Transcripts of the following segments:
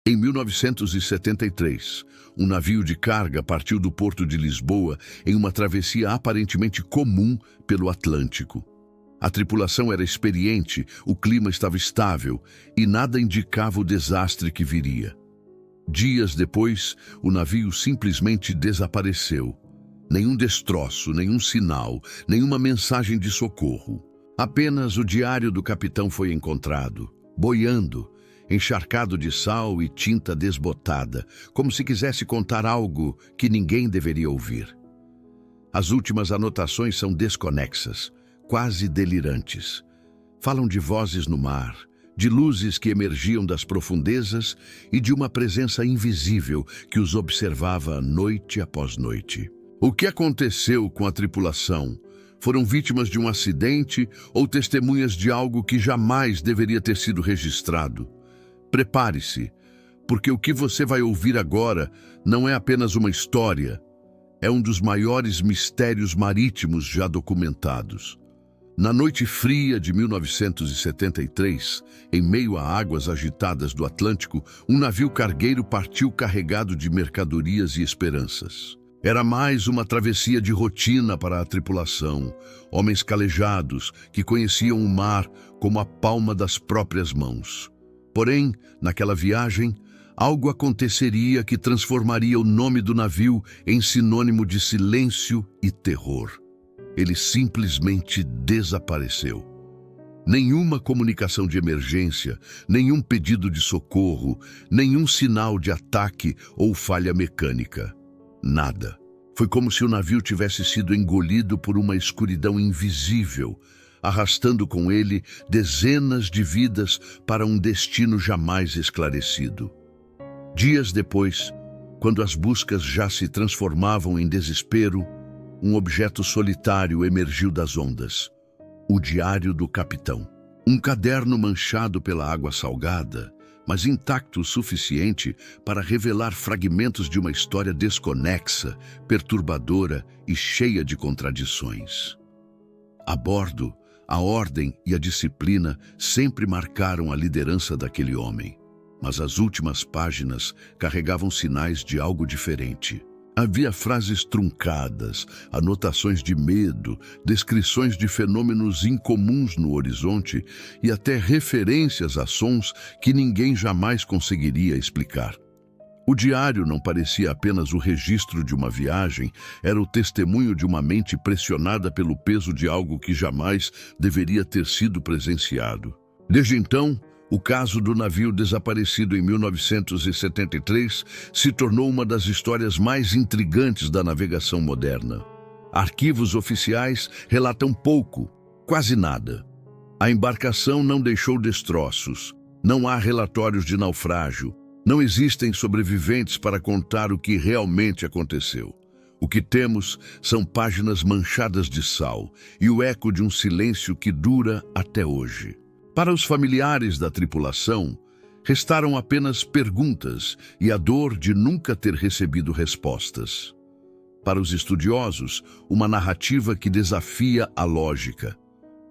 Em 1973, um navio de carga partiu do porto de Lisboa em uma travessia aparentemente comum pelo Atlântico. A tripulação era experiente, o clima estava estável e nada indicava o desastre que viria. Dias depois, o navio simplesmente desapareceu. Nenhum destroço, nenhum sinal, nenhuma mensagem de socorro. Apenas o diário do capitão foi encontrado, boiando, encharcado de sal e tinta desbotada, como se quisesse contar algo que ninguém deveria ouvir. As últimas anotações são desconexas, quase delirantes. Falam de vozes no mar, de luzes que emergiam das profundezas e de uma presença invisível que os observava noite após noite. O que aconteceu com a tripulação? Foram vítimas de um acidente ou testemunhas de algo que jamais deveria ter sido registrado? Prepare-se, porque o que você vai ouvir agora não é apenas uma história, é um dos maiores mistérios marítimos já documentados. Na noite fria de 1973, em meio a águas agitadas do Atlântico, um navio cargueiro partiu carregado de mercadorias e esperanças. Era mais uma travessia de rotina para a tripulação, homens calejados que conheciam o mar como a palma das próprias mãos. Porém, naquela viagem, algo aconteceria que transformaria o nome do navio em sinônimo de silêncio e terror. Ele simplesmente desapareceu. Nenhuma comunicação de emergência, nenhum pedido de socorro, nenhum sinal de ataque ou falha mecânica. Nada. Foi como se o navio tivesse sido engolido por uma escuridão invisível, arrastando com ele dezenas de vidas para um destino jamais esclarecido. Dias depois, quando as buscas já se transformavam em desespero, um objeto solitário emergiu das ondas. O diário do capitão. Um caderno manchado pela água salgada, mas intacto o suficiente para revelar fragmentos de uma história desconexa, perturbadora e cheia de contradições. A bordo, a ordem e a disciplina sempre marcaram a liderança daquele homem, mas as últimas páginas carregavam sinais de algo diferente. Havia frases truncadas, anotações de medo, descrições de fenômenos incomuns no horizonte e até referências a sons que ninguém jamais conseguiria explicar. O diário não parecia apenas o registro de uma viagem, era o testemunho de uma mente pressionada pelo peso de algo que jamais deveria ter sido presenciado. Desde então, o caso do navio desaparecido em 1973 se tornou uma das histórias mais intrigantes da navegação moderna. Arquivos oficiais relatam pouco, quase nada. A embarcação não deixou destroços, não há relatórios de naufrágio, não existem sobreviventes para contar o que realmente aconteceu. O que temos são páginas manchadas de sal e o eco de um silêncio que dura até hoje. Para os familiares da tripulação, restaram apenas perguntas e a dor de nunca ter recebido respostas. Para os estudiosos, uma narrativa que desafia a lógica.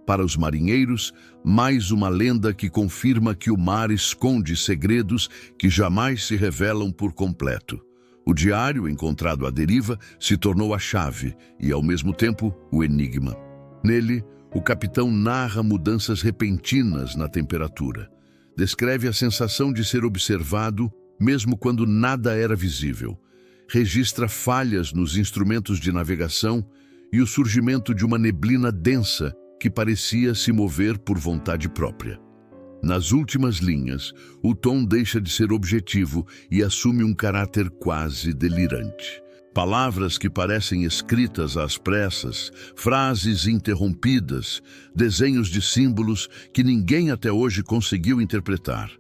Para os marinheiros, mais uma lenda que confirma que o mar esconde segredos que jamais se revelam por completo. O diário, encontrado à deriva, se tornou a chave e, ao mesmo tempo, o enigma. Nele, o capitão narra mudanças repentinas na temperatura. Descreve a sensação de ser observado, mesmo quando nada era visível. Registra falhas nos instrumentos de navegação e o surgimento de uma neblina densa que parecia se mover por vontade própria. Nas últimas linhas, o tom deixa de ser objetivo e assume um caráter quase delirante. Palavras que parecem escritas às pressas, frases interrompidas, desenhos de símbolos que ninguém até hoje conseguiu interpretar.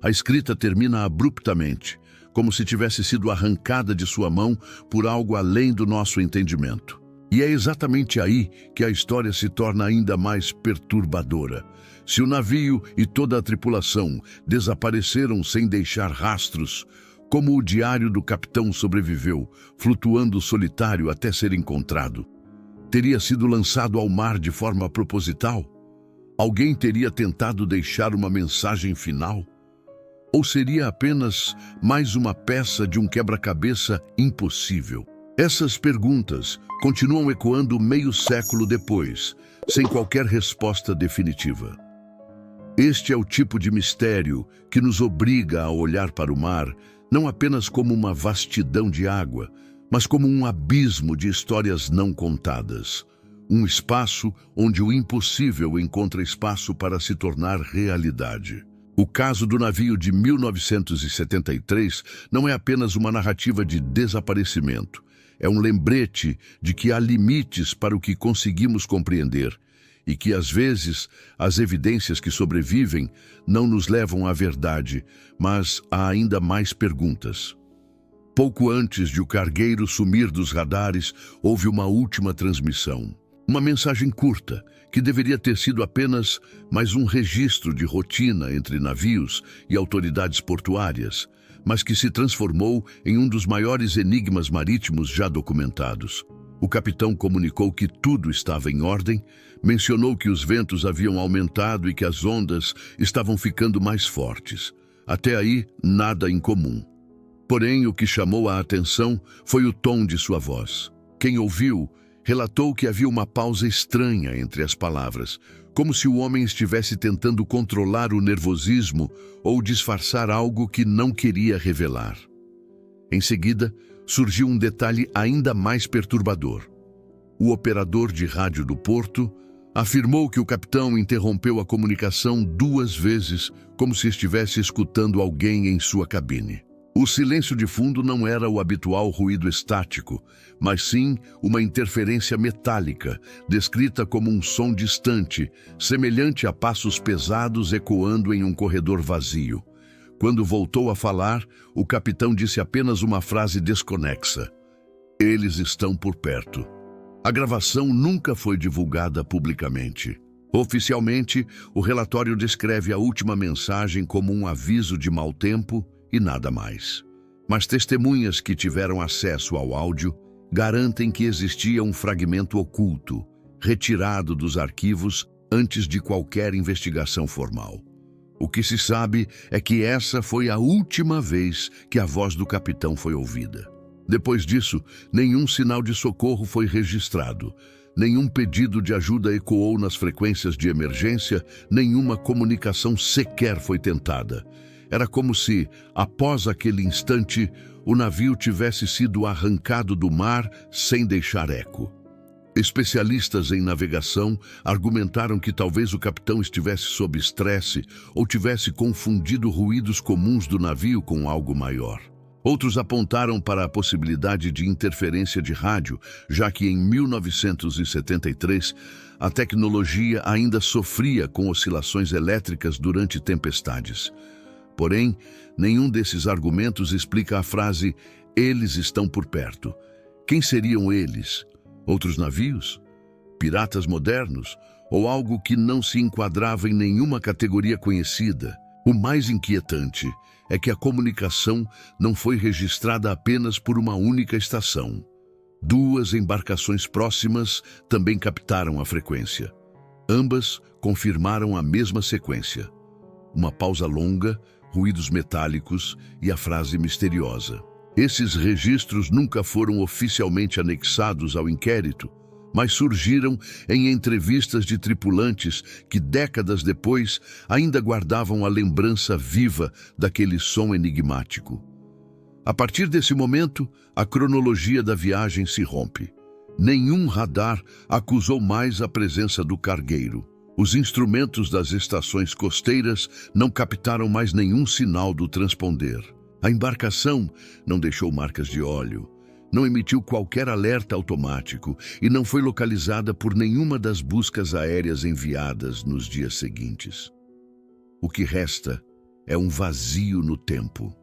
A escrita termina abruptamente, como se tivesse sido arrancada de sua mão por algo além do nosso entendimento. E é exatamente aí que a história se torna ainda mais perturbadora. Se o navio e toda a tripulação desapareceram sem deixar rastros, como o diário do capitão sobreviveu, flutuando solitário até ser encontrado? Teria sido lançado ao mar de forma proposital? Alguém teria tentado deixar uma mensagem final? Ou seria apenas mais uma peça de um quebra-cabeça impossível? Essas perguntas continuam ecoando meio século depois, sem qualquer resposta definitiva. Este é o tipo de mistério que nos obriga a olhar para o mar não apenas como uma vastidão de água, mas como um abismo de histórias não contadas. Um espaço onde o impossível encontra espaço para se tornar realidade. O caso do navio de 1973 não é apenas uma narrativa de desaparecimento. É um lembrete de que há limites para o que conseguimos compreender e que, às vezes, as evidências que sobrevivem não nos levam à verdade, mas a ainda mais perguntas. Pouco antes de o cargueiro sumir dos radares, houve uma última transmissão. Uma mensagem curta, que deveria ter sido apenas mais um registro de rotina entre navios e autoridades portuárias, mas que se transformou em um dos maiores enigmas marítimos já documentados. O capitão comunicou que tudo estava em ordem, mencionou que os ventos haviam aumentado e que as ondas estavam ficando mais fortes. Até aí, nada em comum. Porém, o que chamou a atenção foi o tom de sua voz. Quem ouviu relatou que havia uma pausa estranha entre as palavras, como se o homem estivesse tentando controlar o nervosismo ou disfarçar algo que não queria revelar. Em seguida, surgiu um detalhe ainda mais perturbador. O operador de rádio do porto afirmou que o capitão interrompeu a comunicação 2 vezes, como se estivesse escutando alguém em sua cabine. O silêncio de fundo não era o habitual ruído estático, mas sim uma interferência metálica, descrita como um som distante, semelhante a passos pesados ecoando em um corredor vazio. Quando voltou a falar, o capitão disse apenas uma frase desconexa: "Eles estão por perto." A gravação nunca foi divulgada publicamente. Oficialmente, o relatório descreve a última mensagem como um aviso de mau tempo e nada mais. Mas testemunhas que tiveram acesso ao áudio garantem que existia um fragmento oculto, retirado dos arquivos antes de qualquer investigação formal. O que se sabe é que essa foi a última vez que a voz do capitão foi ouvida. Depois disso, nenhum sinal de socorro foi registrado, nenhum pedido de ajuda ecoou nas frequências de emergência, nenhuma comunicação sequer foi tentada. Era como se, após aquele instante, o navio tivesse sido arrancado do mar sem deixar eco. Especialistas em navegação argumentaram que talvez o capitão estivesse sob estresse ou tivesse confundido ruídos comuns do navio com algo maior. Outros apontaram para a possibilidade de interferência de rádio, já que em 1973 a tecnologia ainda sofria com oscilações elétricas durante tempestades. Porém, nenhum desses argumentos explica a frase "eles estão por perto". Quem seriam eles? Outros navios? Piratas modernos? Ou algo que não se enquadrava em nenhuma categoria conhecida? O mais inquietante é que a comunicação não foi registrada apenas por uma única estação. 2 embarcações próximas também captaram a frequência. Ambas confirmaram a mesma sequência. Uma pausa longa, ruídos metálicos e a frase misteriosa. Esses registros nunca foram oficialmente anexados ao inquérito, mas surgiram em entrevistas de tripulantes que, décadas depois, ainda guardavam a lembrança viva daquele som enigmático. A partir desse momento, a cronologia da viagem se rompe. Nenhum radar acusou mais a presença do cargueiro. Os instrumentos das estações costeiras não captaram mais nenhum sinal do transponder. A embarcação não deixou marcas de óleo, não emitiu qualquer alerta automático e não foi localizada por nenhuma das buscas aéreas enviadas nos dias seguintes. O que resta é um vazio no tempo.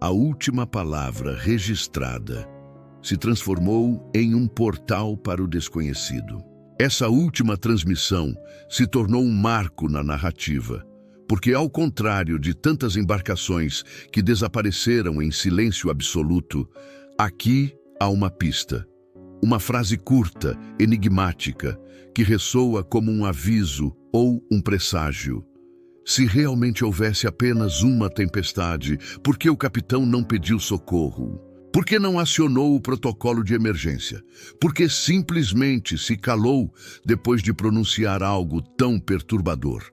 A última palavra registrada se transformou em um portal para o desconhecido. Essa última transmissão se tornou um marco na narrativa, porque, ao contrário de tantas embarcações que desapareceram em silêncio absoluto, aqui há uma pista, uma frase curta, enigmática, que ressoa como um aviso ou um presságio. Se realmente houvesse apenas uma tempestade, por que o capitão não pediu socorro? Por que não acionou o protocolo de emergência? Por que simplesmente se calou depois de pronunciar algo tão perturbador?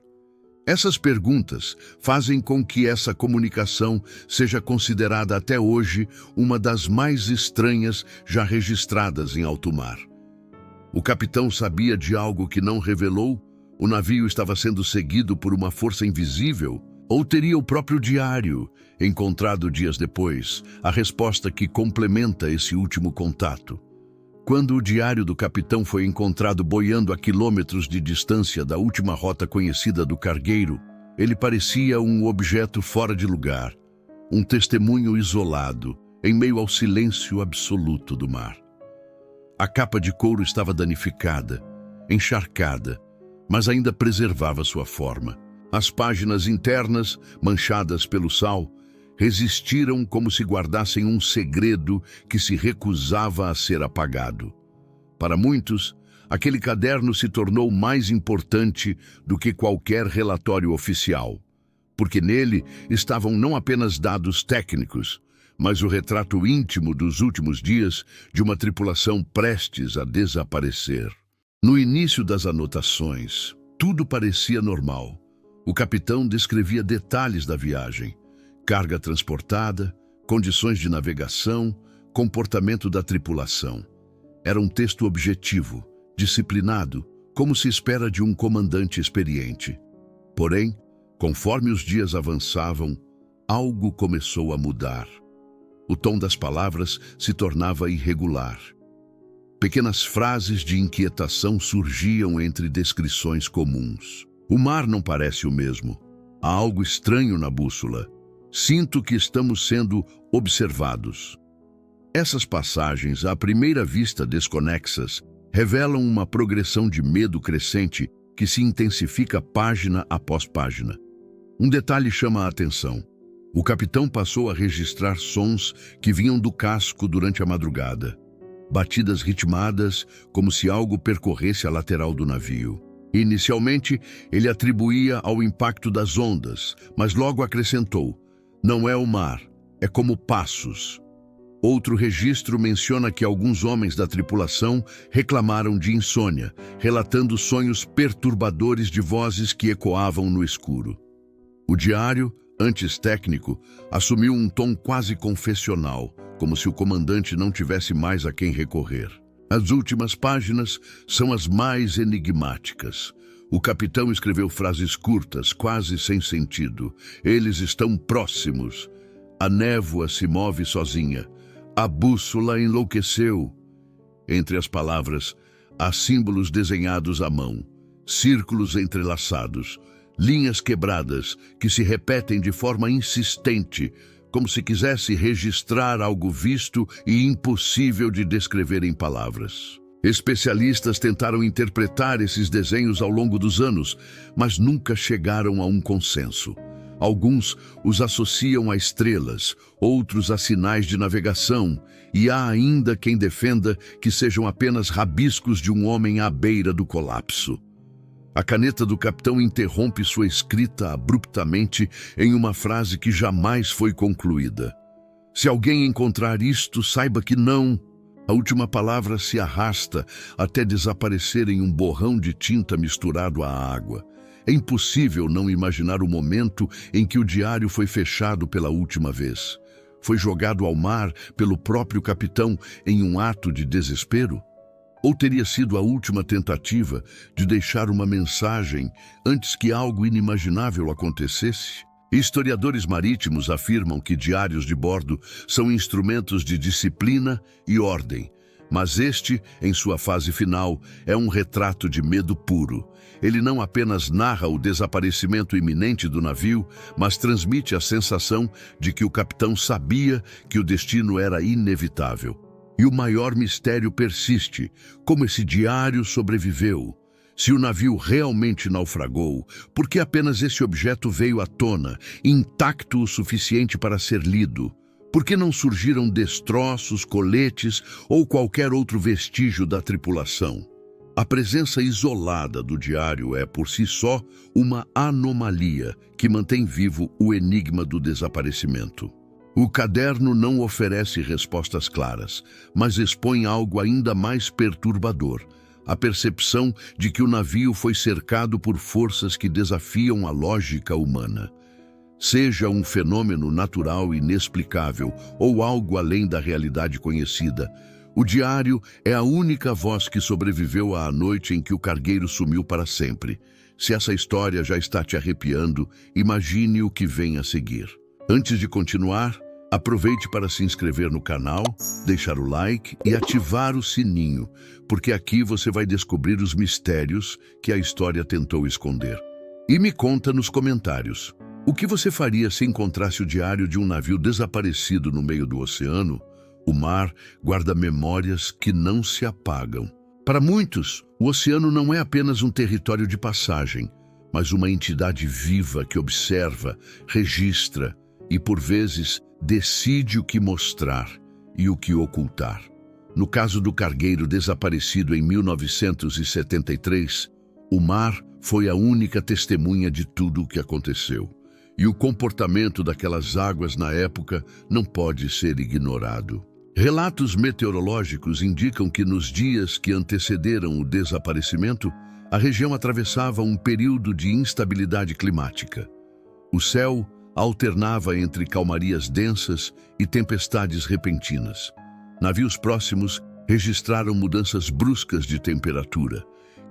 Essas perguntas fazem com que essa comunicação seja considerada até hoje uma das mais estranhas já registradas em alto mar. O capitão sabia de algo que não revelou? O navio estava sendo seguido por uma força invisível? Ou teria o próprio diário, encontrado dias depois, a resposta que complementa esse último contato? Quando o diário do capitão foi encontrado boiando a quilômetros de distância da última rota conhecida do cargueiro, ele parecia um objeto fora de lugar, um testemunho isolado, em meio ao silêncio absoluto do mar. A capa de couro estava danificada, encharcada, mas ainda preservava sua forma. As páginas internas, manchadas pelo sal, resistiram como se guardassem um segredo que se recusava a ser apagado. Para muitos, aquele caderno se tornou mais importante do que qualquer relatório oficial, porque nele estavam não apenas dados técnicos, mas o retrato íntimo dos últimos dias de uma tripulação prestes a desaparecer. No início das anotações, tudo parecia normal. O capitão descrevia detalhes da viagem: carga transportada, condições de navegação, comportamento da tripulação. Era um texto objetivo, disciplinado, como se espera de um comandante experiente. Porém, conforme os dias avançavam, algo começou a mudar. O tom das palavras se tornava irregular. Pequenas frases de inquietação surgiam entre descrições comuns. O mar não parece o mesmo. Há algo estranho na bússola. Sinto que estamos sendo observados. Essas passagens, à primeira vista desconexas, revelam uma progressão de medo crescente que se intensifica página após página. Um detalhe chama a atenção. O capitão passou a registrar sons que vinham do casco durante a madrugada. Batidas ritmadas, como se algo percorresse a lateral do navio. Inicialmente, ele atribuía ao impacto das ondas, mas logo acrescentou: não é o mar, é como passos. Outro registro menciona que alguns homens da tripulação reclamaram de insônia, relatando sonhos perturbadores de vozes que ecoavam no escuro. O diário, antes técnico, assumiu um tom quase confessional, como se o comandante não tivesse mais a quem recorrer. As últimas páginas são as mais enigmáticas. O capitão escreveu frases curtas, quase sem sentido. Eles estão próximos. A névoa se move sozinha. A bússola enlouqueceu. Entre as palavras, há símbolos desenhados à mão, círculos entrelaçados, linhas quebradas que se repetem de forma insistente, como se quisesse registrar algo visto e impossível de descrever em palavras. Especialistas tentaram interpretar esses desenhos ao longo dos anos, mas nunca chegaram a um consenso. Alguns os associam a estrelas, outros a sinais de navegação, e há ainda quem defenda que sejam apenas rabiscos de um homem à beira do colapso. A caneta do capitão interrompe sua escrita abruptamente em uma frase que jamais foi concluída. Se alguém encontrar isto, saiba que não. A última palavra se arrasta até desaparecer em um borrão de tinta misturado à água. É impossível não imaginar o momento em que o diário foi fechado pela última vez. Foi jogado ao mar pelo próprio capitão em um ato de desespero? Ou teria sido a última tentativa de deixar uma mensagem antes que algo inimaginável acontecesse? Historiadores marítimos afirmam que diários de bordo são instrumentos de disciplina e ordem, mas este, em sua fase final, é um retrato de medo puro. Ele não apenas narra o desaparecimento iminente do navio, mas transmite a sensação de que o capitão sabia que o destino era inevitável. E o maior mistério persiste: como esse diário sobreviveu? Se o navio realmente naufragou, por que apenas esse objeto veio à tona, intacto o suficiente para ser lido? Por que não surgiram destroços, coletes ou qualquer outro vestígio da tripulação? A presença isolada do diário é, por si só, uma anomalia que mantém vivo o enigma do desaparecimento. O caderno não oferece respostas claras, mas expõe algo ainda mais perturbador: a percepção de que o navio foi cercado por forças que desafiam a lógica humana. Seja um fenômeno natural inexplicável ou algo além da realidade conhecida, o diário é a única voz que sobreviveu à noite em que o cargueiro sumiu para sempre. Se essa história já está te arrepiando, imagine o que vem a seguir. Antes de continuar, aproveite para se inscrever no canal, deixar o like e ativar o sininho, porque aqui você vai descobrir os mistérios que a história tentou esconder. E me conta nos comentários: o que você faria se encontrasse o diário de um navio desaparecido no meio do oceano? O mar guarda memórias que não se apagam. Para muitos, o oceano não é apenas um território de passagem, mas uma entidade viva que observa, registra e, por vezes, decide o que mostrar e o que ocultar. No caso do cargueiro desaparecido em 1973, o mar foi a única testemunha de tudo o que aconteceu. E o comportamento daquelas águas na época não pode ser ignorado. Relatos meteorológicos indicam que nos dias que antecederam o desaparecimento, a região atravessava um período de instabilidade climática. O céu alternava entre calmarias densas e tempestades repentinas. Navios próximos registraram mudanças bruscas de temperatura,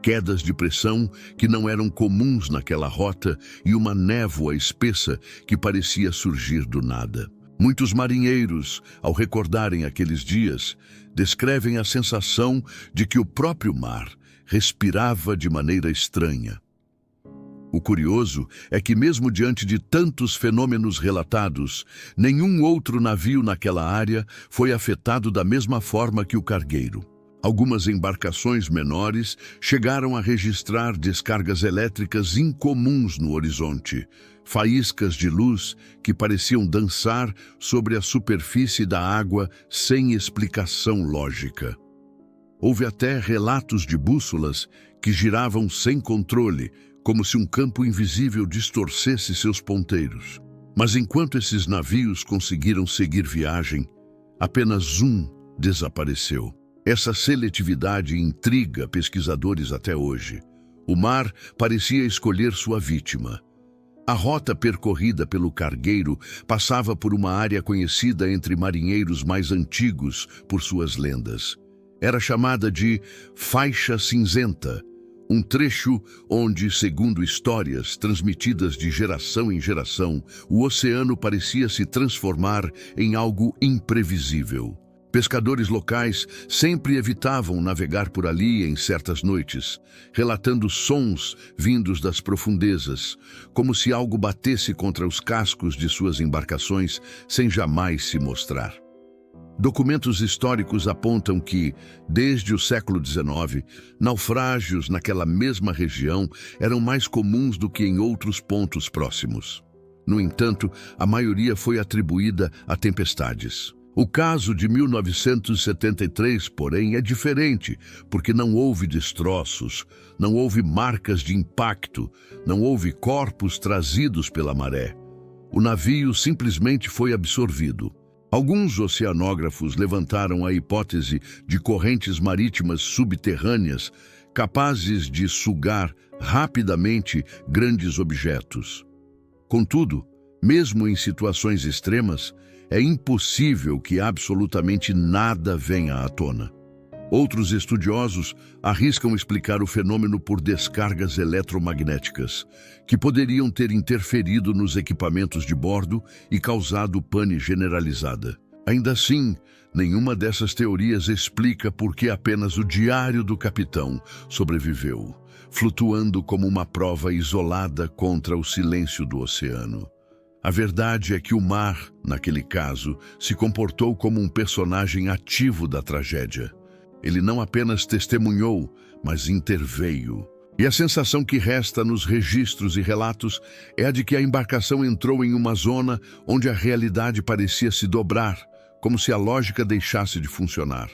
quedas de pressão que não eram comuns naquela rota e uma névoa espessa que parecia surgir do nada. Muitos marinheiros, ao recordarem aqueles dias, descrevem a sensação de que o próprio mar respirava de maneira estranha. O curioso é que, mesmo diante de tantos fenômenos relatados, nenhum outro navio naquela área foi afetado da mesma forma que o cargueiro. Algumas embarcações menores chegaram a registrar descargas elétricas incomuns no horizonte, faíscas de luz que pareciam dançar sobre a superfície da água sem explicação lógica. Houve até relatos de bússolas que giravam sem controle, como se um campo invisível distorcesse seus ponteiros. Mas enquanto esses navios conseguiram seguir viagem, apenas um desapareceu. Essa seletividade intriga pesquisadores até hoje. O mar parecia escolher sua vítima. A rota percorrida pelo cargueiro passava por uma área conhecida entre marinheiros mais antigos por suas lendas. Era chamada de Faixa Cinzenta, um trecho onde, segundo histórias transmitidas de geração em geração, o oceano parecia se transformar em algo imprevisível. Pescadores locais sempre evitavam navegar por ali em certas noites, relatando sons vindos das profundezas, como se algo batesse contra os cascos de suas embarcações sem jamais se mostrar. Documentos históricos apontam que, desde o século XIX, naufrágios naquela mesma região eram mais comuns do que em outros pontos próximos. No entanto, a maioria foi atribuída a tempestades. O caso de 1973, porém, é diferente, porque não houve destroços, não houve marcas de impacto, não houve corpos trazidos pela maré. O navio simplesmente foi absorvido. Alguns oceanógrafos levantaram a hipótese de correntes marítimas subterrâneas capazes de sugar rapidamente grandes objetos. Contudo, mesmo em situações extremas, é impossível que absolutamente nada venha à tona. Outros estudiosos arriscam explicar o fenômeno por descargas eletromagnéticas, que poderiam ter interferido nos equipamentos de bordo e causado pane generalizada. Ainda assim, nenhuma dessas teorias explica por que apenas o diário do capitão sobreviveu, flutuando como uma prova isolada contra o silêncio do oceano. A verdade é que o mar, naquele caso, se comportou como um personagem ativo da tragédia. Ele não apenas testemunhou, mas interveio. E a sensação que resta nos registros e relatos é a de que a embarcação entrou em uma zona onde a realidade parecia se dobrar, como se a lógica deixasse de funcionar.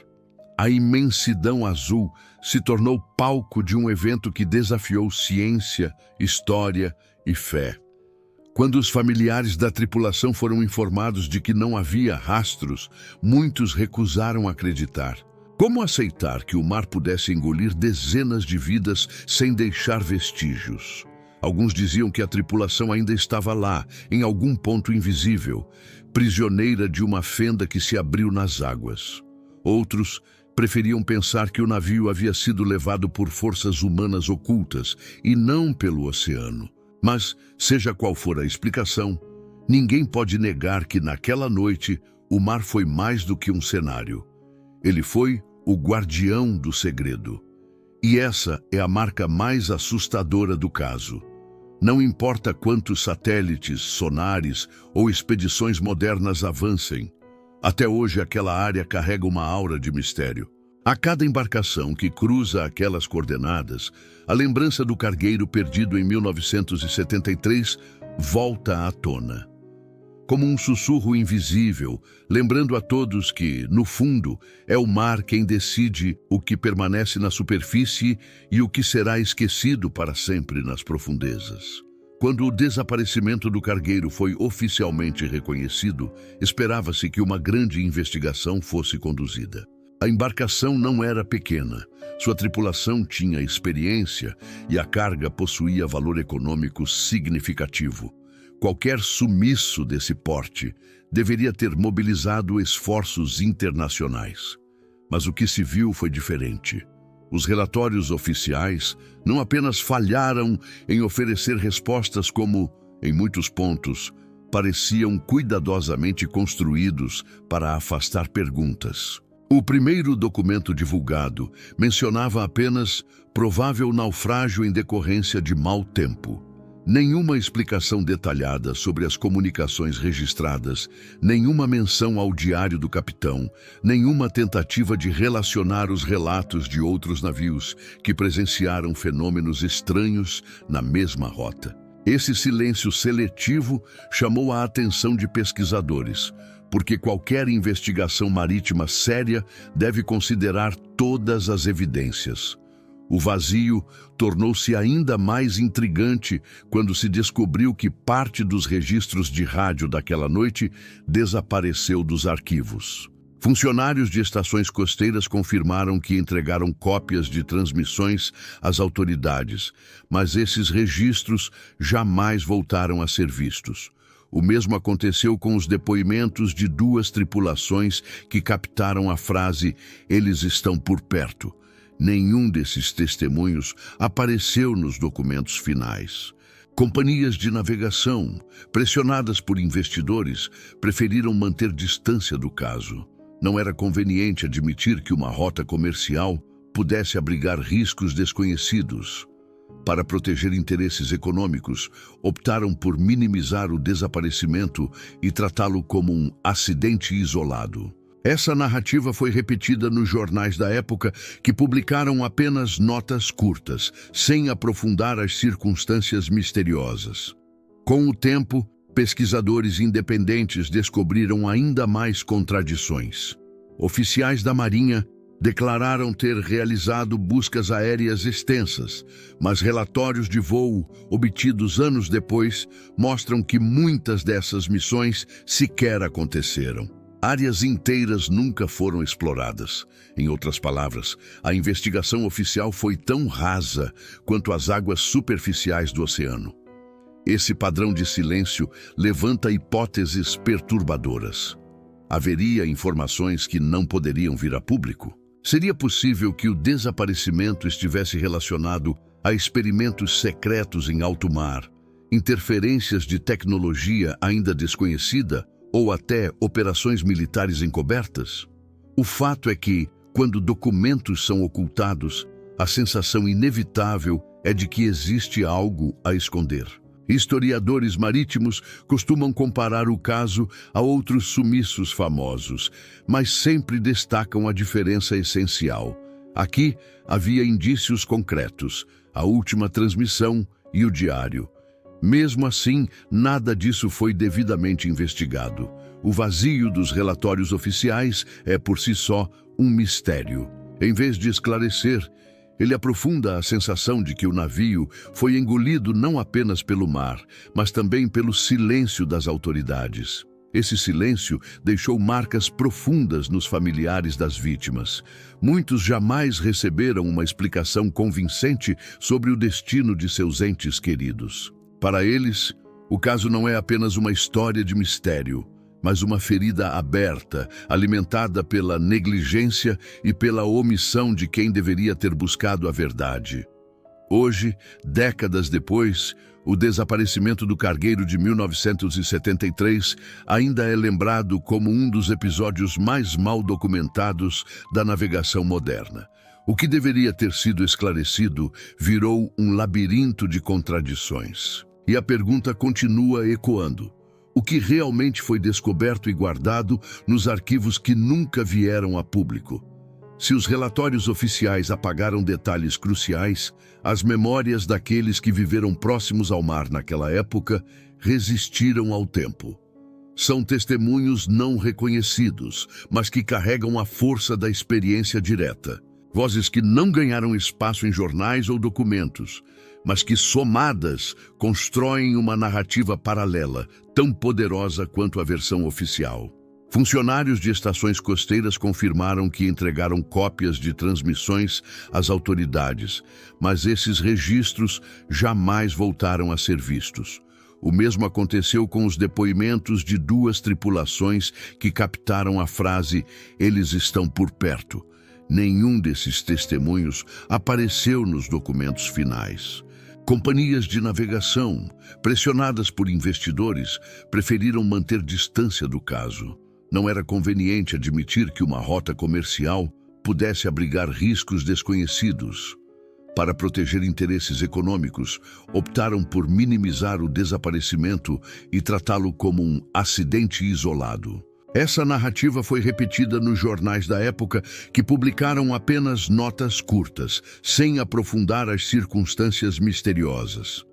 A imensidão azul se tornou palco de um evento que desafiou ciência, história e fé. Quando os familiares da tripulação foram informados de que não havia rastros, muitos recusaram acreditar. Como aceitar que o mar pudesse engolir dezenas de vidas sem deixar vestígios? Alguns diziam que a tripulação ainda estava lá, em algum ponto invisível, prisioneira de uma fenda que se abriu nas águas. Outros preferiam pensar que o navio havia sido levado por forças humanas ocultas e não pelo oceano. Mas, seja qual for a explicação, ninguém pode negar que naquela noite o mar foi mais do que um cenário. Ele foi o guardião do segredo. E essa é a marca mais assustadora do caso. Não importa quantos satélites, sonares ou expedições modernas avancem, até hoje aquela área carrega uma aura de mistério. A cada embarcação que cruza aquelas coordenadas, a lembrança do cargueiro perdido em 1973 volta à tona. Como um sussurro invisível, lembrando a todos que, no fundo, é o mar quem decide o que permanece na superfície e o que será esquecido para sempre nas profundezas. Quando o desaparecimento do cargueiro foi oficialmente reconhecido, esperava-se que uma grande investigação fosse conduzida. A embarcação não era pequena, sua tripulação tinha experiência e a carga possuía valor econômico significativo. Qualquer sumiço desse porte deveria ter mobilizado esforços internacionais. Mas o que se viu foi diferente. Os relatórios oficiais não apenas falharam em oferecer respostas como, em muitos pontos, pareciam cuidadosamente construídos para afastar perguntas. O primeiro documento divulgado mencionava apenas provável naufrágio em decorrência de mau tempo. Nenhuma explicação detalhada sobre as comunicações registradas, nenhuma menção ao diário do capitão, nenhuma tentativa de relacionar os relatos de outros navios que presenciaram fenômenos estranhos na mesma rota. Esse silêncio seletivo chamou a atenção de pesquisadores, porque qualquer investigação marítima séria deve considerar todas as evidências. O vazio tornou-se ainda mais intrigante quando se descobriu que parte dos registros de rádio daquela noite desapareceu dos arquivos. Funcionários de estações costeiras confirmaram que entregaram cópias de transmissões às autoridades, mas esses registros jamais voltaram a ser vistos. O mesmo aconteceu com os depoimentos de duas tripulações que captaram a frase "eles estão por perto". Nenhum desses testemunhos apareceu nos documentos finais. Companhias de navegação, pressionadas por investidores, preferiram manter distância do caso. Não era conveniente admitir que uma rota comercial pudesse abrigar riscos desconhecidos. Para proteger interesses econômicos, optaram por minimizar o desaparecimento e tratá-lo como um acidente isolado. Essa narrativa foi repetida nos jornais da época, que publicaram apenas notas curtas, sem aprofundar as circunstâncias misteriosas. Com o tempo, pesquisadores independentes descobriram ainda mais contradições. Oficiais da Marinha declararam ter realizado buscas aéreas extensas, mas relatórios de voo obtidos anos depois mostram que muitas dessas missões sequer aconteceram. Áreas inteiras nunca foram exploradas. Em outras palavras, a investigação oficial foi tão rasa quanto as águas superficiais do oceano. Esse padrão de silêncio levanta hipóteses perturbadoras. Haveria informações que não poderiam vir a público? Seria possível que o desaparecimento estivesse relacionado a experimentos secretos em alto mar, interferências de tecnologia ainda desconhecida, ou até operações militares encobertas? O fato é que, quando documentos são ocultados, a sensação inevitável é de que existe algo a esconder. Historiadores marítimos costumam comparar o caso a outros sumiços famosos, mas sempre destacam a diferença essencial. Aqui havia indícios concretos, a última transmissão e o diário. Mesmo assim, nada disso foi devidamente investigado. O vazio dos relatórios oficiais é por si só um mistério. Em vez de esclarecer, ele aprofunda a sensação de que o navio foi engolido não apenas pelo mar, mas também pelo silêncio das autoridades. Esse silêncio deixou marcas profundas nos familiares das vítimas. Muitos jamais receberam uma explicação convincente sobre o destino de seus entes queridos. Para eles, o caso não é apenas uma história de mistério, mas uma ferida aberta, alimentada pela negligência e pela omissão de quem deveria ter buscado a verdade. Hoje, décadas depois, o desaparecimento do cargueiro de 1973 ainda é lembrado como um dos episódios mais mal documentados da navegação moderna. O que deveria ter sido esclarecido virou um labirinto de contradições. E a pergunta continua ecoando: o que realmente foi descoberto e guardado nos arquivos que nunca vieram a público? Se os relatórios oficiais apagaram detalhes cruciais, as memórias daqueles que viveram próximos ao mar naquela época resistiram ao tempo. São testemunhos não reconhecidos, mas que carregam a força da experiência direta. Vozes que não ganharam espaço em jornais ou documentos, mas que, somadas, constroem uma narrativa paralela, tão poderosa quanto a versão oficial. Funcionários de estações costeiras confirmaram que entregaram cópias de transmissões às autoridades, mas esses registros jamais voltaram a ser vistos. O mesmo aconteceu com os depoimentos de duas tripulações que captaram a frase "eles estão por perto". Nenhum desses testemunhos apareceu nos documentos finais. Companhias de navegação, pressionadas por investidores, preferiram manter distância do caso. Não era conveniente admitir que uma rota comercial pudesse abrigar riscos desconhecidos. Para proteger interesses econômicos, optaram por minimizar o desaparecimento e tratá-lo como um acidente isolado. Essa narrativa foi repetida nos jornais da época, que publicaram apenas notas curtas, sem aprofundar as circunstâncias misteriosas.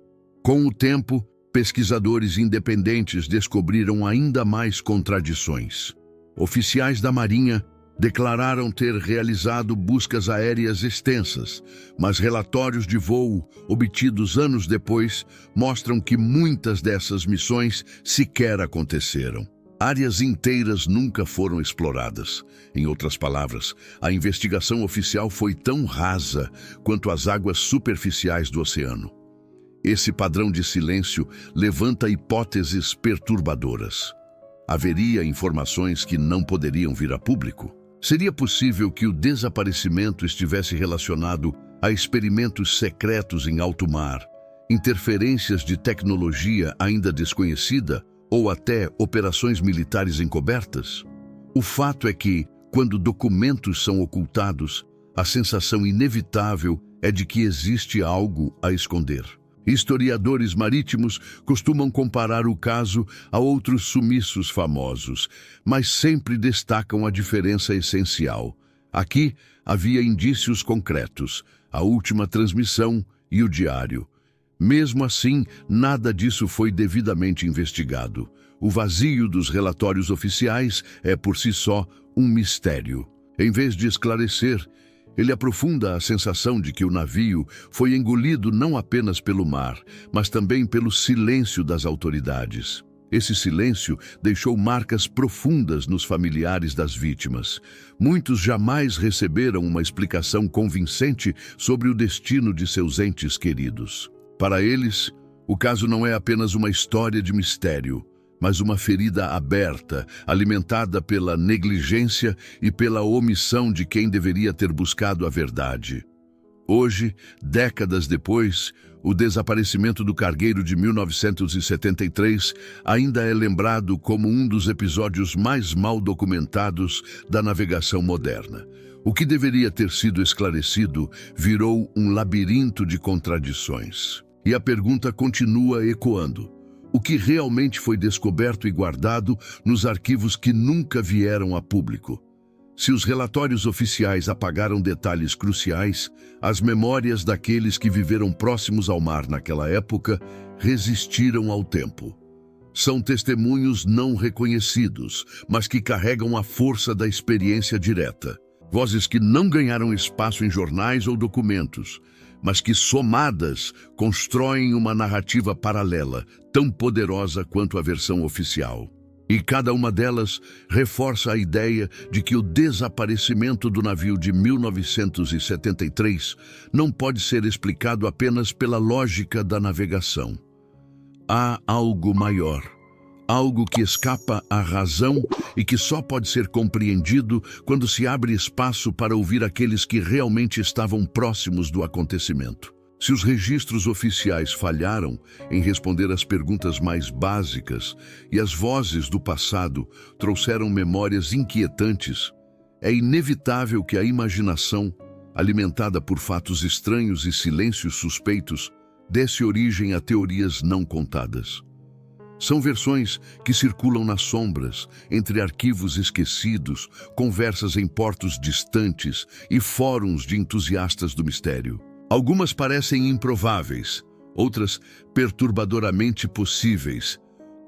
Com o tempo, pesquisadores independentes descobriram ainda mais contradições. Oficiais da Marinha declararam ter realizado buscas aéreas extensas, mas relatórios de voo obtidos anos depois mostram que muitas dessas missões sequer aconteceram. Áreas inteiras nunca foram exploradas. Em outras palavras, a investigação oficial foi tão rasa quanto as águas superficiais do oceano. Esse padrão de silêncio levanta hipóteses perturbadoras. Haveria informações que não poderiam vir a público? Seria possível que o desaparecimento estivesse relacionado a experimentos secretos em alto mar, interferências de tecnologia ainda desconhecida, ou até operações militares encobertas? O fato é que, quando documentos são ocultados, a sensação inevitável é de que existe algo a esconder. Historiadores marítimos costumam comparar o caso a outros sumiços famosos, mas sempre destacam a diferença essencial. Aqui havia indícios concretos, a última transmissão e o diário. Mesmo assim, nada disso foi devidamente investigado. O vazio dos relatórios oficiais é por si só um mistério. Em vez de esclarecer, ele aprofunda a sensação de que o navio foi engolido não apenas pelo mar, mas também pelo silêncio das autoridades. Esse silêncio deixou marcas profundas nos familiares das vítimas. Muitos jamais receberam uma explicação convincente sobre o destino de seus entes queridos. Para eles, o caso não é apenas uma história de mistério, mas uma ferida aberta, alimentada pela negligência e pela omissão de quem deveria ter buscado a verdade. Hoje, décadas depois, o desaparecimento do cargueiro de 1973 ainda é lembrado como um dos episódios mais mal documentados da navegação moderna. O que deveria ter sido esclarecido virou um labirinto de contradições. E a pergunta continua ecoando: o que realmente foi descoberto e guardado nos arquivos que nunca vieram a público? Se os relatórios oficiais apagaram detalhes cruciais, as memórias daqueles que viveram próximos ao mar naquela época resistiram ao tempo. São testemunhos não reconhecidos, mas que carregam a força da experiência direta. Vozes que não ganharam espaço em jornais ou documentos, mas que, somadas, constroem uma narrativa paralela, tão poderosa quanto a versão oficial. E cada uma delas reforça a ideia de que o desaparecimento do navio de 1973 não pode ser explicado apenas pela lógica da navegação. Há algo maior, algo que escapa à razão e que só pode ser compreendido quando se abre espaço para ouvir aqueles que realmente estavam próximos do acontecimento. Se os registros oficiais falharam em responder às perguntas mais básicas e as vozes do passado trouxeram memórias inquietantes, é inevitável que a imaginação, alimentada por fatos estranhos e silêncios suspeitos, desse origem a teorias não contadas. São versões que circulam nas sombras, entre arquivos esquecidos, conversas em portos distantes e fóruns de entusiastas do mistério. Algumas parecem improváveis, outras perturbadoramente possíveis.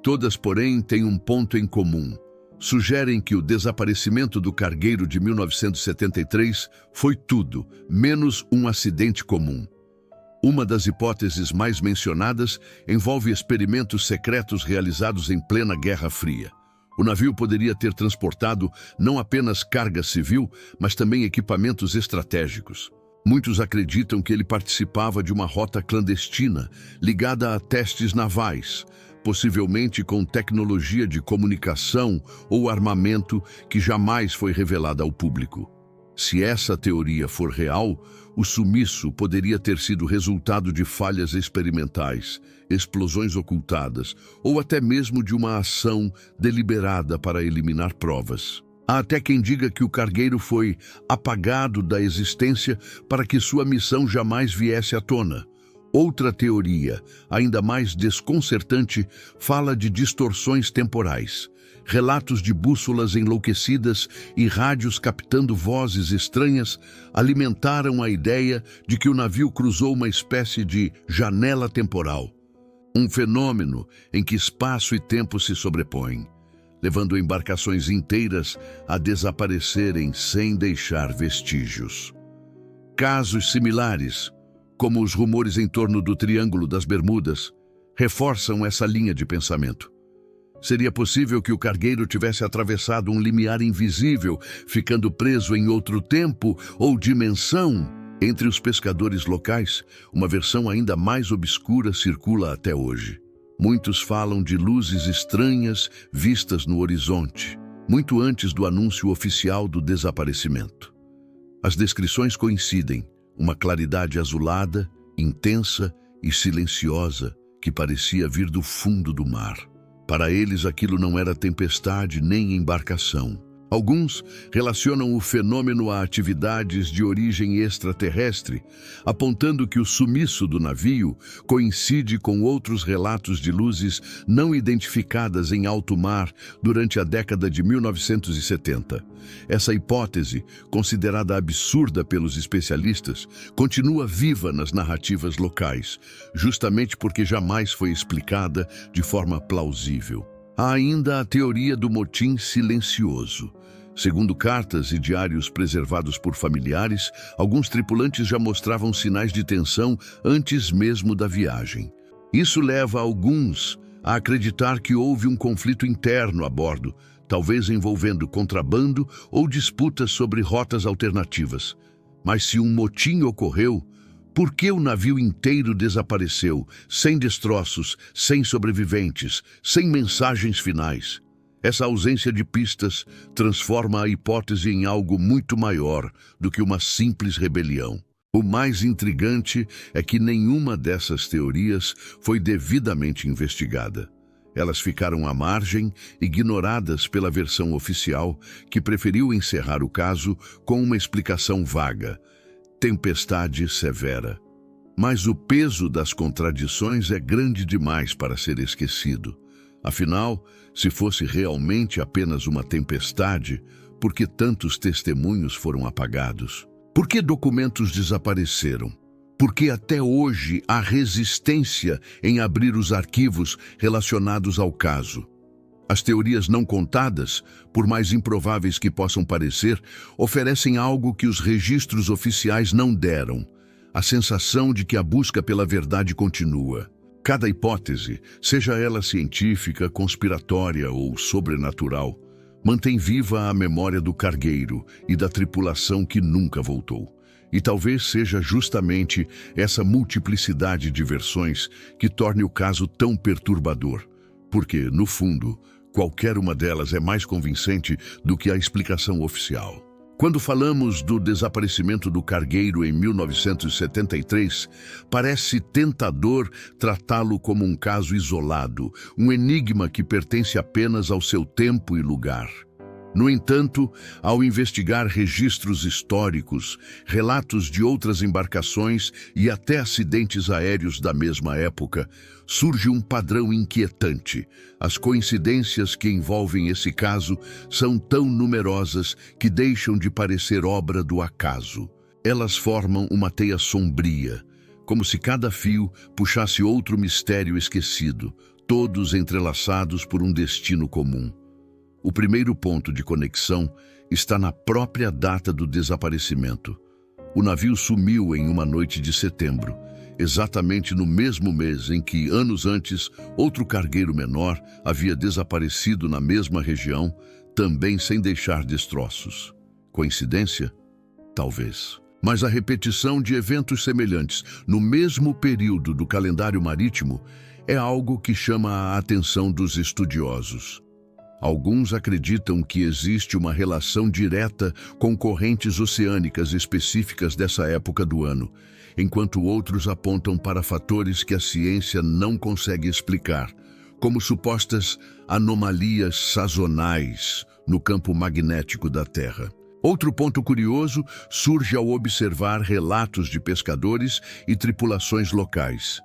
Todas, porém, têm um ponto em comum. Sugerem que o desaparecimento do cargueiro de 1973 foi tudo, menos um acidente comum. Uma das hipóteses mais mencionadas envolve experimentos secretos realizados em plena Guerra Fria. O navio poderia ter transportado não apenas carga civil, mas também equipamentos estratégicos. Muitos acreditam que ele participava de uma rota clandestina, ligada a testes navais, possivelmente com tecnologia de comunicação ou armamento que jamais foi revelada ao público. Se essa teoria for real, o sumiço poderia ter sido resultado de falhas experimentais, explosões ocultadas ou até mesmo de uma ação deliberada para eliminar provas. Há até quem diga que o cargueiro foi apagado da existência para que sua missão jamais viesse à tona. Outra teoria, ainda mais desconcertante, fala de distorções temporais. Relatos de bússolas enlouquecidas e rádios captando vozes estranhas alimentaram a ideia de que o navio cruzou uma espécie de janela temporal. Um fenômeno em que espaço e tempo se sobrepõem, levando embarcações inteiras a desaparecerem sem deixar vestígios. Casos similares, como os rumores em torno do Triângulo das Bermudas, reforçam essa linha de pensamento. Seria possível que o cargueiro tivesse atravessado um limiar invisível, ficando preso em outro tempo ou dimensão? Entre os pescadores locais, uma versão ainda mais obscura circula até hoje. Muitos falam de luzes estranhas vistas no horizonte, muito antes do anúncio oficial do desaparecimento. As descrições coincidem, uma claridade azulada, intensa e silenciosa que parecia vir do fundo do mar. Para eles, aquilo não era tempestade nem embarcação. Alguns relacionam o fenômeno a atividades de origem extraterrestre, apontando que o sumiço do navio coincide com outros relatos de luzes não identificadas em alto mar durante a década de 1970. Essa hipótese, considerada absurda pelos especialistas, continua viva nas narrativas locais, justamente porque jamais foi explicada de forma plausível. Há ainda a teoria do motim silencioso. Segundo cartas e diários preservados por familiares, alguns tripulantes já mostravam sinais de tensão antes mesmo da viagem. Isso leva alguns a acreditar que houve um conflito interno a bordo, talvez envolvendo contrabando ou disputas sobre rotas alternativas. Mas se um motim ocorreu, por que o navio inteiro desapareceu, sem destroços, sem sobreviventes, sem mensagens finais? Essa ausência de pistas transforma a hipótese em algo muito maior do que uma simples rebelião. O mais intrigante é que nenhuma dessas teorias foi devidamente investigada. Elas ficaram à margem, ignoradas pela versão oficial, que preferiu encerrar o caso com uma explicação vaga: tempestade severa. Mas o peso das contradições é grande demais para ser esquecido. Afinal, se fosse realmente apenas uma tempestade, por que tantos testemunhos foram apagados? Por que documentos desapareceram? Porque até hoje há resistência em abrir os arquivos relacionados ao caso. As teorias não contadas, por mais improváveis que possam parecer, oferecem algo que os registros oficiais não deram: a sensação de que a busca pela verdade continua. Cada hipótese, seja ela científica, conspiratória ou sobrenatural, mantém viva a memória do cargueiro e da tripulação que nunca voltou. E talvez seja justamente essa multiplicidade de versões que torne o caso tão perturbador, porque, no fundo, qualquer uma delas é mais convincente do que a explicação oficial. Quando falamos do desaparecimento do cargueiro em 1973, parece tentador tratá-lo como um caso isolado, um enigma que pertence apenas ao seu tempo e lugar. No entanto, ao investigar registros históricos, relatos de outras embarcações e até acidentes aéreos da mesma época, surge um padrão inquietante. As coincidências que envolvem esse caso são tão numerosas que deixam de parecer obra do acaso. Elas formam uma teia sombria, como se cada fio puxasse outro mistério esquecido, todos entrelaçados por um destino comum. O primeiro ponto de conexão está na própria data do desaparecimento. O navio sumiu em uma noite de setembro, exatamente no mesmo mês em que, anos antes, outro cargueiro menor havia desaparecido na mesma região, também sem deixar destroços. Coincidência? Talvez. Mas a repetição de eventos semelhantes no mesmo período do calendário marítimo é algo que chama a atenção dos estudiosos. Alguns acreditam que existe uma relação direta com correntes oceânicas específicas dessa época do ano, enquanto outros apontam para fatores que a ciência não consegue explicar, como supostas anomalias sazonais no campo magnético da Terra. Outro ponto curioso surge ao observar relatos de pescadores e tripulações locais.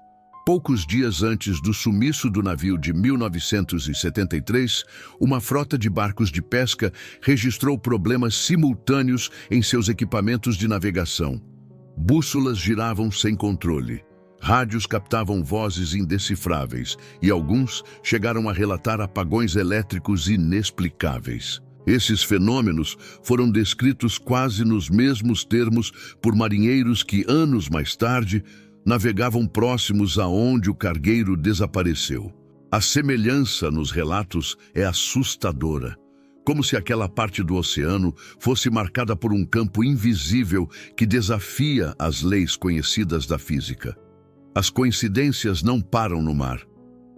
Poucos dias antes do sumiço do navio de 1973, uma frota de barcos de pesca registrou problemas simultâneos em seus equipamentos de navegação. Bússolas giravam sem controle, rádios captavam vozes indecifráveis e alguns chegaram a relatar apagões elétricos inexplicáveis. Esses fenômenos foram descritos quase nos mesmos termos por marinheiros que, anos mais tarde, navegavam próximos aonde o cargueiro desapareceu. A semelhança nos relatos é assustadora, como se aquela parte do oceano fosse marcada por um campo invisível que desafia as leis conhecidas da física. As coincidências não param no mar.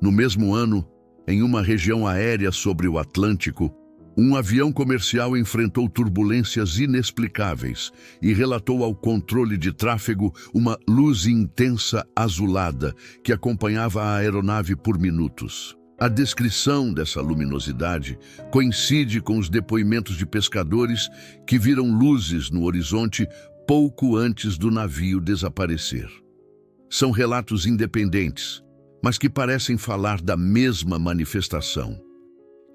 No mesmo ano, em uma região aérea sobre o Atlântico, um avião comercial enfrentou turbulências inexplicáveis e relatou ao controle de tráfego uma luz intensa azulada que acompanhava a aeronave por minutos. A descrição dessa luminosidade coincide com os depoimentos de pescadores que viram luzes no horizonte pouco antes do navio desaparecer. São relatos independentes, mas que parecem falar da mesma manifestação.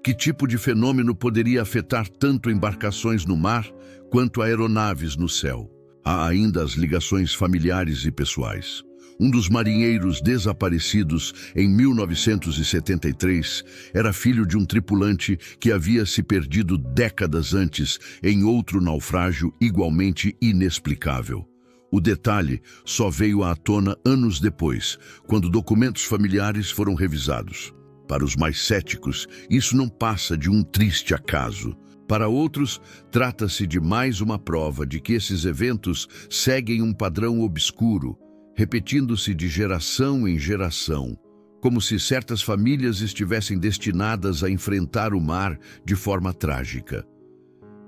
Que tipo de fenômeno poderia afetar tanto embarcações no mar quanto aeronaves no céu? Há ainda as ligações familiares e pessoais. Um dos marinheiros desaparecidos em 1973 era filho de um tripulante que havia se perdido décadas antes em outro naufrágio igualmente inexplicável. O detalhe só veio à tona anos depois, quando documentos familiares foram revisados. Para os mais céticos, isso não passa de um triste acaso. Para outros, trata-se de mais uma prova de que esses eventos seguem um padrão obscuro, repetindo-se de geração em geração, como se certas famílias estivessem destinadas a enfrentar o mar de forma trágica.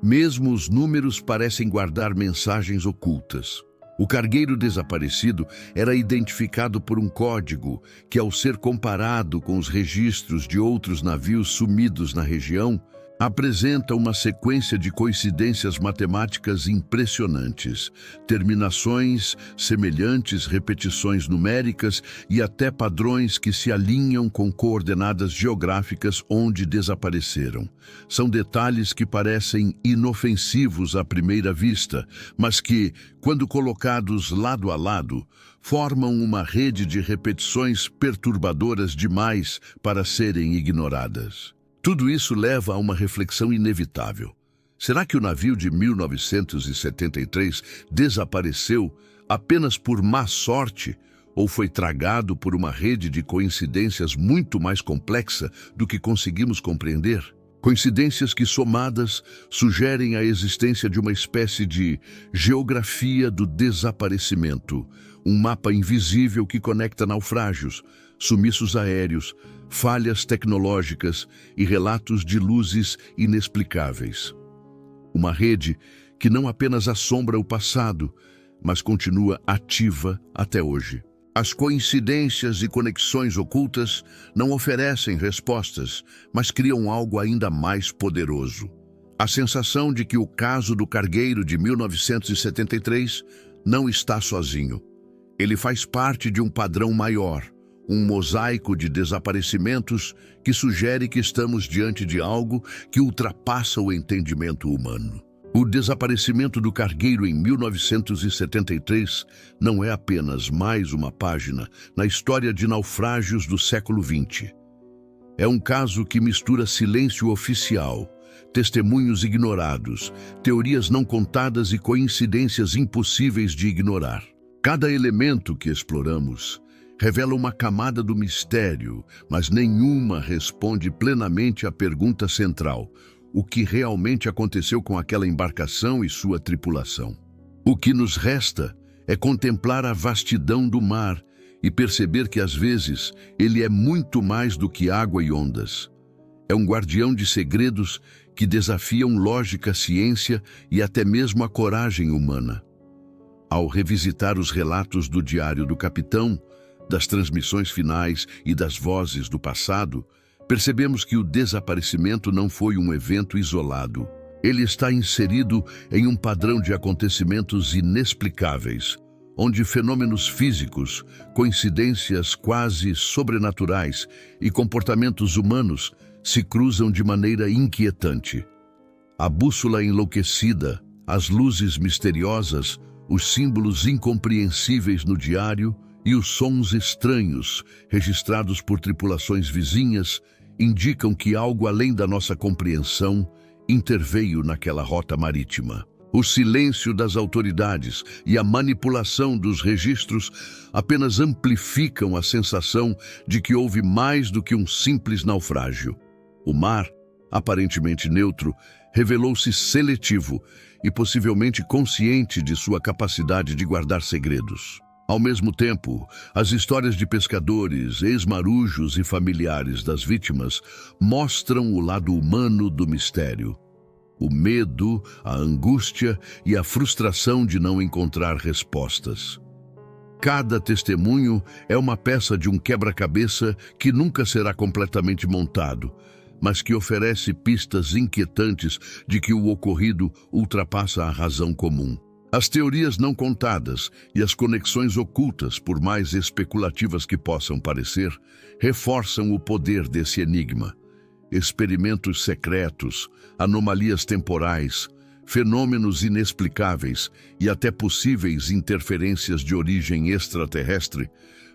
Mesmo os números parecem guardar mensagens ocultas. O cargueiro desaparecido era identificado por um código que, ao ser comparado com os registros de outros navios sumidos na região, Apresenta uma sequência de coincidências matemáticas impressionantes, terminações semelhantes, repetições numéricas e até padrões que se alinham com coordenadas geográficas onde desapareceram. São detalhes que parecem inofensivos à primeira vista, mas que, quando colocados lado a lado, formam uma rede de repetições perturbadoras demais para serem ignoradas. Tudo isso leva a uma reflexão inevitável. Será que o navio de 1973 desapareceu apenas por má sorte ou foi tragado por uma rede de coincidências muito mais complexa do que conseguimos compreender? Coincidências que, somadas, sugerem a existência de uma espécie de geografia do desaparecimento, um mapa invisível que conecta naufrágios, sumiços aéreos, falhas tecnológicas e relatos de luzes inexplicáveis. Uma rede que não apenas assombra o passado, mas continua ativa até hoje. As coincidências e conexões ocultas não oferecem respostas, mas criam algo ainda mais poderoso. A sensação de que o caso do cargueiro de 1973 não está sozinho. Ele faz parte de um padrão maior, um mosaico de desaparecimentos que sugere que estamos diante de algo que ultrapassa o entendimento humano. O desaparecimento do cargueiro em 1973 não é apenas mais uma página na história de naufrágios do século XX. É um caso que mistura silêncio oficial, testemunhos ignorados, teorias não contadas e coincidências impossíveis de ignorar. Cada elemento que exploramos revela uma camada do mistério, mas nenhuma responde plenamente à pergunta central: o que realmente aconteceu com aquela embarcação e sua tripulação? O que nos resta é contemplar a vastidão do mar e perceber que, às vezes, ele é muito mais do que água e ondas. É um guardião de segredos que desafiam lógica, ciência e até mesmo a coragem humana. Ao revisitar os relatos do diário do capitão, das transmissões finais e das vozes do passado, percebemos que o desaparecimento não foi um evento isolado. Ele está inserido em um padrão de acontecimentos inexplicáveis, onde fenômenos físicos, coincidências quase sobrenaturais e comportamentos humanos se cruzam de maneira inquietante. A bússola enlouquecida, as luzes misteriosas, os símbolos incompreensíveis no diário e os sons estranhos, registrados por tripulações vizinhas, indicam que algo além da nossa compreensão interveio naquela rota marítima. O silêncio das autoridades e a manipulação dos registros apenas amplificam a sensação de que houve mais do que um simples naufrágio. O mar, aparentemente neutro, revelou-se seletivo e possivelmente consciente de sua capacidade de guardar segredos. Ao mesmo tempo, as histórias de pescadores, ex-marujos e familiares das vítimas mostram o lado humano do mistério. O medo, a angústia e a frustração de não encontrar respostas. Cada testemunho é uma peça de um quebra-cabeça que nunca será completamente montado, mas que oferece pistas inquietantes de que o ocorrido ultrapassa a razão comum. As teorias não contadas e as conexões ocultas, por mais especulativas que possam parecer, reforçam o poder desse enigma. Experimentos secretos, anomalias temporais, fenômenos inexplicáveis e até possíveis interferências de origem extraterrestre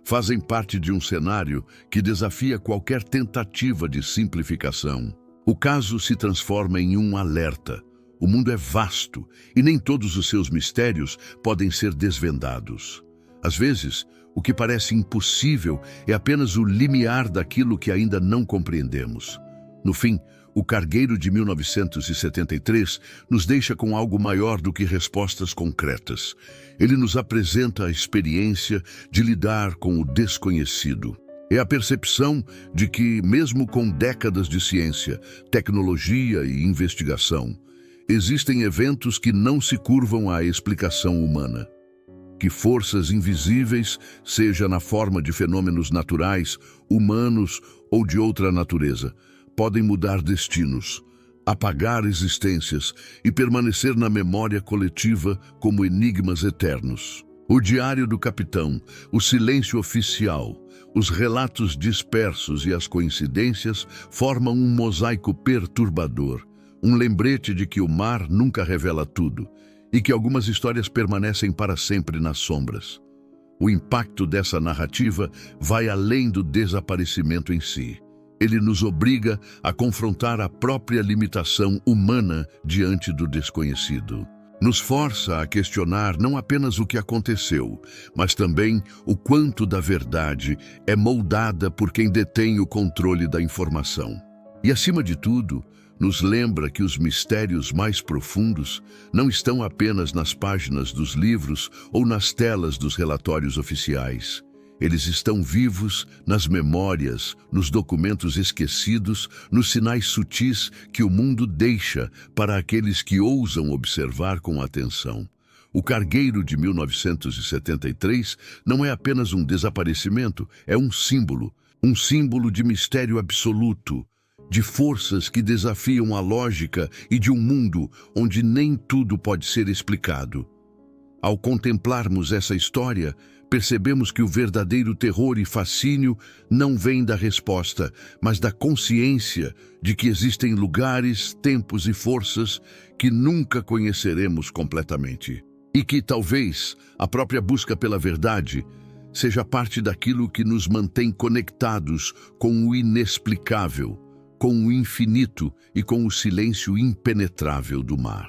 fazem parte de um cenário que desafia qualquer tentativa de simplificação. O caso se transforma em um alerta. O mundo é vasto e nem todos os seus mistérios podem ser desvendados. Às vezes, o que parece impossível é apenas o limiar daquilo que ainda não compreendemos. No fim, o cargueiro de 1973 nos deixa com algo maior do que respostas concretas. Ele nos apresenta a experiência de lidar com o desconhecido. É a percepção de que, mesmo com décadas de ciência, tecnologia e investigação, existem eventos que não se curvam à explicação humana. Que forças invisíveis, seja na forma de fenômenos naturais, humanos ou de outra natureza, podem mudar destinos, apagar existências e permanecer na memória coletiva como enigmas eternos. O diário do capitão, o silêncio oficial, os relatos dispersos e as coincidências formam um mosaico perturbador, um lembrete de que o mar nunca revela tudo e que algumas histórias permanecem para sempre nas sombras. O impacto dessa narrativa vai além do desaparecimento em si. Ele nos obriga a confrontar a própria limitação humana diante do desconhecido. Nos força a questionar não apenas o que aconteceu, mas também o quanto da verdade é moldada por quem detém o controle da informação. E, acima de tudo, nos lembra que os mistérios mais profundos não estão apenas nas páginas dos livros ou nas telas dos relatórios oficiais. Eles estão vivos nas memórias, nos documentos esquecidos, nos sinais sutis que o mundo deixa para aqueles que ousam observar com atenção. O cargueiro de 1973 não é apenas um desaparecimento, é um símbolo de mistério absoluto, de forças que desafiam a lógica e de um mundo onde nem tudo pode ser explicado. Ao contemplarmos essa história, percebemos que o verdadeiro terror e fascínio não vem da resposta, mas da consciência de que existem lugares, tempos e forças que nunca conheceremos completamente. E que, talvez, a própria busca pela verdade seja parte daquilo que nos mantém conectados com o inexplicável, com o infinito e com o silêncio impenetrável do mar.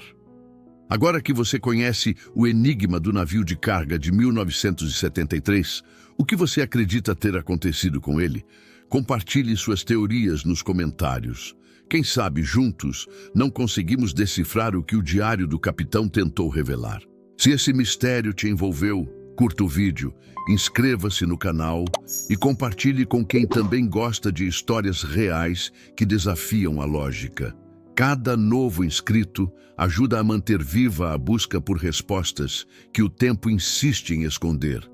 Agora que você conhece o enigma do navio de carga de 1973, o que você acredita ter acontecido com ele? Compartilhe suas teorias nos comentários. Quem sabe, juntos, não conseguimos decifrar o que o diário do capitão tentou revelar. Se esse mistério te envolveu, curta o vídeo, inscreva-se no canal e compartilhe com quem também gosta de histórias reais que desafiam a lógica. Cada novo inscrito ajuda a manter viva a busca por respostas que o tempo insiste em esconder.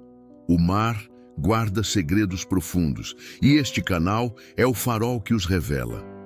O mar guarda segredos profundos e este canal é o farol que os revela.